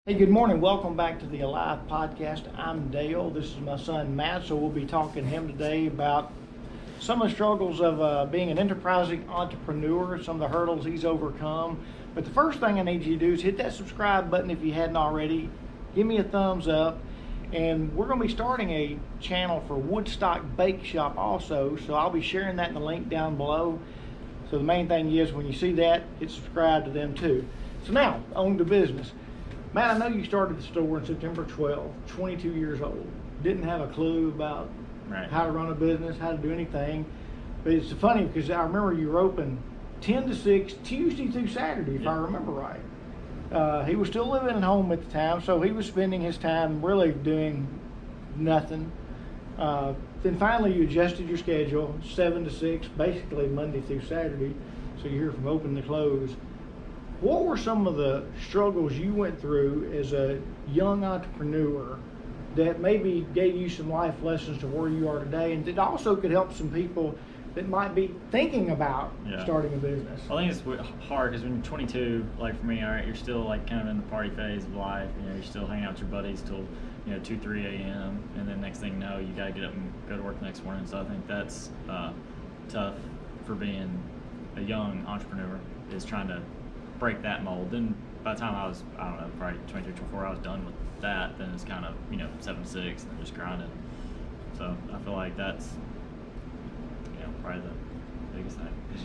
Hey, good morning. Welcome back to the Alive Podcast. I'm Dale. This is my son Matt. So we'll be talking to him today about some of the struggles of being an enterprising entrepreneur, some of the hurdles he's overcome. But the first thing I need you to do is hit that subscribe button if you hadn't already. Give me a thumbs up. And we're going to be starting a channel for Woodstock Bake Shop also. So I'll be sharing that in the link down below. So the main thing is when you see that, hit subscribe to them too. So now, on to business. Matt, I know you started the store on September 12th, 22 years old. Didn't have a clue about how to run a business, how to do anything. But it's funny because I remember you were open 10 to 6, Tuesday through Saturday, if I remember right. He was still living at home at the time, so he was spending his time really doing nothing. Then finally you adjusted your schedule, 7 to 6, basically Monday through Saturday. So you're here from open to close. What were some of the struggles you went through as a young entrepreneur that maybe gave you some life lessons to where you are today, and that also could help some people that might be thinking about starting a business? I think it's hard because when you're 22, like for me, all right, you're still like kind of in the party phase of life. You know, you're still hanging out with your buddies till 2, 3 a.m. and then next thing you know, you gotta get up and go to work the next morning. So I think that's tough for being a young entrepreneur, is trying to break that mold. Then by the time I was, I don't know, probably 23, 24, I was done with that. Then it's kind of 7 to 6 and just grinding. So I feel like that's probably the biggest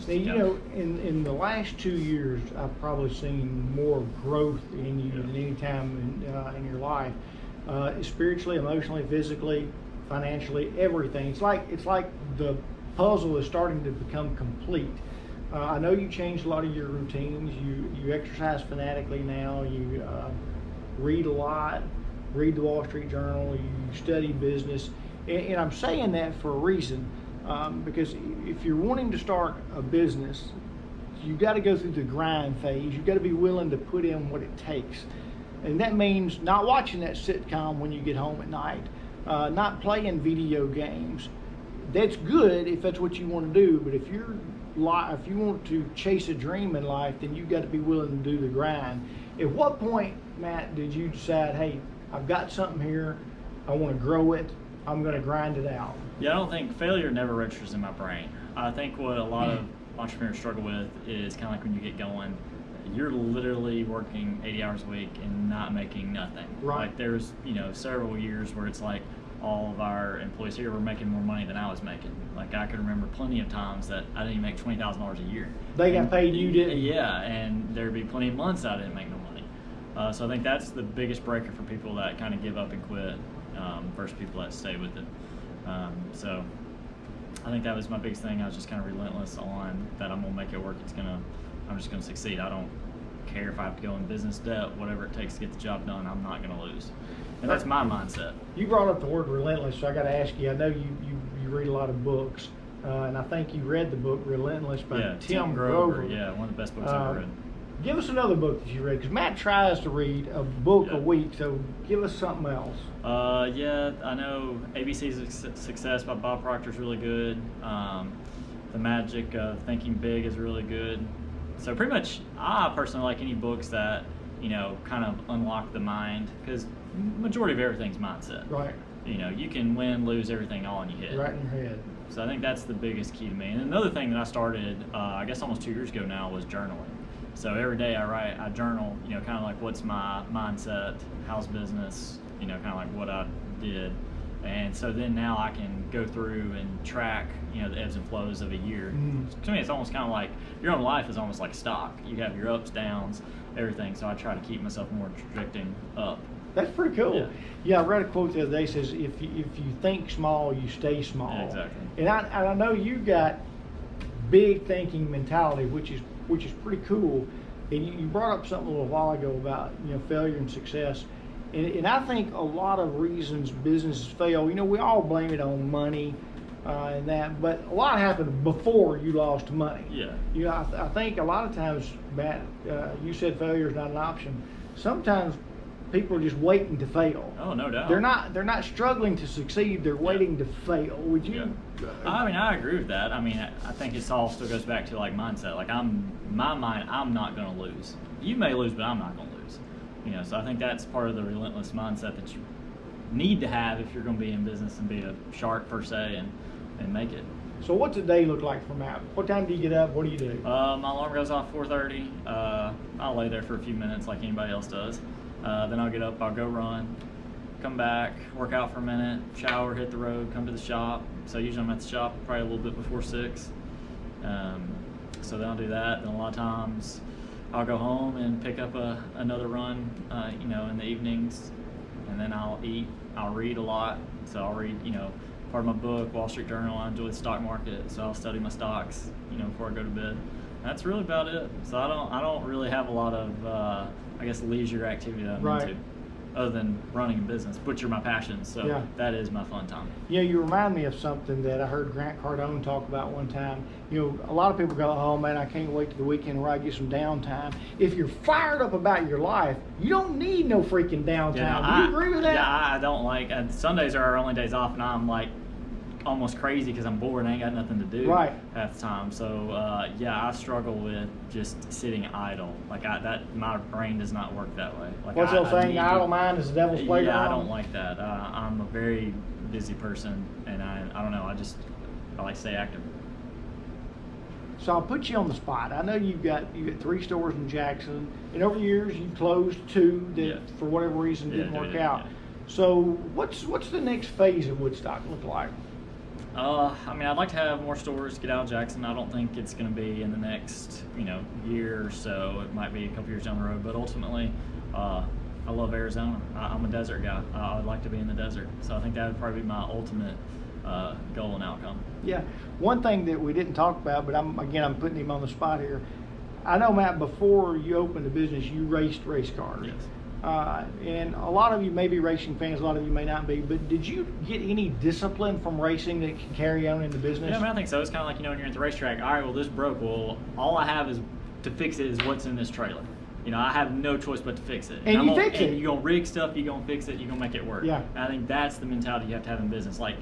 thing. Now, in the last 2 years, I've probably seen more growth in you than any time in your life, spiritually, emotionally, physically, financially, everything. It's like the puzzle is starting to become complete. I know you changed a lot of your routines. You exercise fanatically now. You read a lot, read the Wall Street Journal. You study business, and I'm saying that for a reason, because if you're wanting to start a business, you got to go through the grind phase. You got to be willing to put in what it takes, and that means not watching that sitcom when you get home at night, not playing video games. That's good if that's what you want to do, but if you want to chase a dream in life, then you got to be willing to do the grind. At what point, Matt, did you decide, hey, I've got something here, I want to grow it, I'm going to grind it out? Yeah, I don't think failure never registers in my brain. I think what a lot of entrepreneurs struggle with is kind of like when you get going, you're literally working 80 hours a week and not making nothing. Right. Like there's several years where it's like all of our employees here were making more money than I was making. Like I could remember plenty of times that I didn't even make $20,000 a year. They got paid, you didn't. Yeah, and there'd be plenty of months that I didn't make no money. So I think that's the biggest breaker for people that kind of give up and quit versus people that stay with it. So I think that was my biggest thing. I was just kind of relentless on that. I'm gonna make it work. I'm just gonna succeed. I don't care if I have to go in business debt, whatever it takes to get the job done. I'm not gonna lose. And that's my mindset. You brought up the word relentless, so I got to ask you. I know you read a lot of books, and I think you read the book Relentless by Tim Grover. Yeah, one of the best books I've ever read. Give us another book that you read, because Matt tries to read a book a week, so give us something else. Yeah, I know ABC's Success by Bob Proctor is really good. The Magic of Thinking Big is really good. So pretty much, I personally like any books that kind of unlock the mind, because majority of everything's mindset. Right. You can win, lose, everything all in your head. Right in your head. So I think that's the biggest key to me. And another thing that I started, I guess almost 2 years ago now, was journaling. So every day I journal, kind of like what's my mindset, how's business, kind of like what I did. And so then now I can go through and track, the ebbs and flows of a year. To me, it's almost kind of like your own life is almost like stock. You have your ups, downs, everything. So I try to keep myself more trajecting up. That's pretty cool. Yeah, I read a quote the other day that says, if you think small, you stay small. Yeah, exactly. And I know you got big thinking mentality, which is pretty cool. And you brought up something a little while ago about failure and success. And I think a lot of reasons businesses fail, we all blame it on money and that, but a lot happened before you lost money. Yeah. I think a lot of times, Matt, you said failure is not an option. Sometimes people are just waiting to fail. Oh, no doubt. They're not struggling to succeed. They're waiting to fail. Would you? I mean, I agree with that. I mean, I think it all still goes back to like mindset. Like I'm not going to lose. You may lose, but I'm not going to lose. So I think that's part of the relentless mindset that you need to have if you're going to be in business and be a shark per se and make it. So what's a day look like for Matt? What time do you get up? What do you do? My alarm goes off 4:30. I'll lay there for a few minutes like anybody else does. Then I'll get up, I'll go run, come back, work out for a minute, shower, hit the road, come to the shop. So usually I'm at the shop probably a little bit before 6. So then I'll do that. Then a lot of times I'll go home and pick up another run, in the evenings. And then I'll eat. I'll read a lot. So I'll read, part of my book, Wall Street Journal. I enjoy the stock market, so I'll study my stocks, before I go to bed. That's really about it. So I don't really have a lot of, leisure activity that I'm into, other than running a business, which are my passions. So that is my fun time. Yeah, you remind me of something that I heard Grant Cardone talk about one time. A lot of people go, oh man, I can't wait to the weekend where I get some downtime. If you're fired up about your life, you don't need no freaking downtime. Do you agree with that? Yeah, I don't like, Sundays are our only days off, and I'm like almost crazy because I'm bored and I ain't got nothing to do half the time. So I struggle with just sitting idle. Like my brain does not work that way. Like what's that saying? Idle mind is the devil's playground. Yeah, I don't like that. I'm a very busy person, and I don't know. I like to stay active. So I'll put you on the spot. I know you've got 3 stores in Jackson, and over the years you've closed 2 that for whatever reason didn't work out. Yeah. So what's the next phase of Woodstock look like? I'd like to have more stores get out of Jackson. I don't think it's going to be in the next, year or so. It might be a couple years down the road, but ultimately, I love Arizona. I'm a desert guy. I would like to be in the desert. So I think that would probably be my ultimate goal and outcome. Yeah. One thing that we didn't talk about, but I'm putting him on the spot here. I know, Matt, before you opened the business, you raced race cars. Yes. And a lot of you may be racing fans, a lot of you may not be, but did you get any discipline from racing that can carry on in the business? Yeah, I think so. It's kind of like, when you're at the racetrack, all right, well, this broke. Well, all I have is to fix it is what's in this trailer. I have no choice but to fix it. And you fix it. You're going to rig stuff, you're going to fix it, you're going to make it work. Yeah. And I think that's the mentality you have to have in business. Like,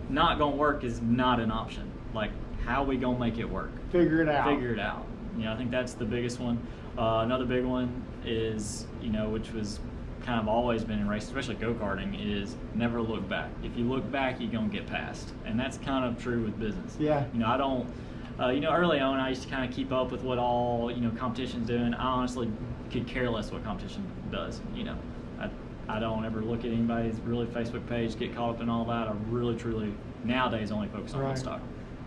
not going to work is not an option. Like, how are we going to make it work? Figure it out. I think that's the biggest one. Another big one is, which was kind of always been in racing, especially go-karting, is never look back. If you look back, you're going to get past. And that's kind of true with business. Yeah. I don't, early on, I used to kind of keep up with what all, competition's doing. I honestly could care less what competition does. I don't ever look at anybody's really Facebook page, get caught up in all that. I really, truly, nowadays, only focus on Woodstock.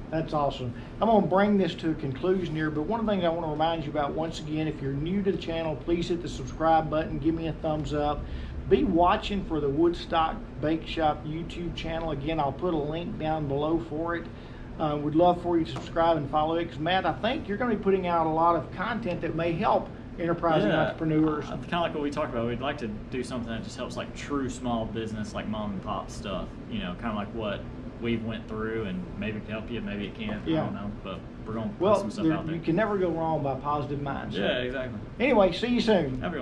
That's awesome. I'm going to bring this to a conclusion here, but one thing I want to remind you about, once again, if you're new to the channel, please hit the subscribe button, give me a thumbs up. Be watching for the Woodstock Bake Shop YouTube channel. Again, I'll put a link down below for it. We'd love for you to subscribe and follow it, because Matt, I think you're going to be putting out a lot of content that may help enterprising entrepreneurs. Kind of like what we talked about. We'd like to do something that just helps like true small business, like mom and pop stuff, kind of like what we've went through, and maybe it can help you, maybe it can't. I don't know, but we're going to put some stuff out there. You can never go wrong by positive mindset. Yeah, exactly. Anyway, see you soon. Everyone.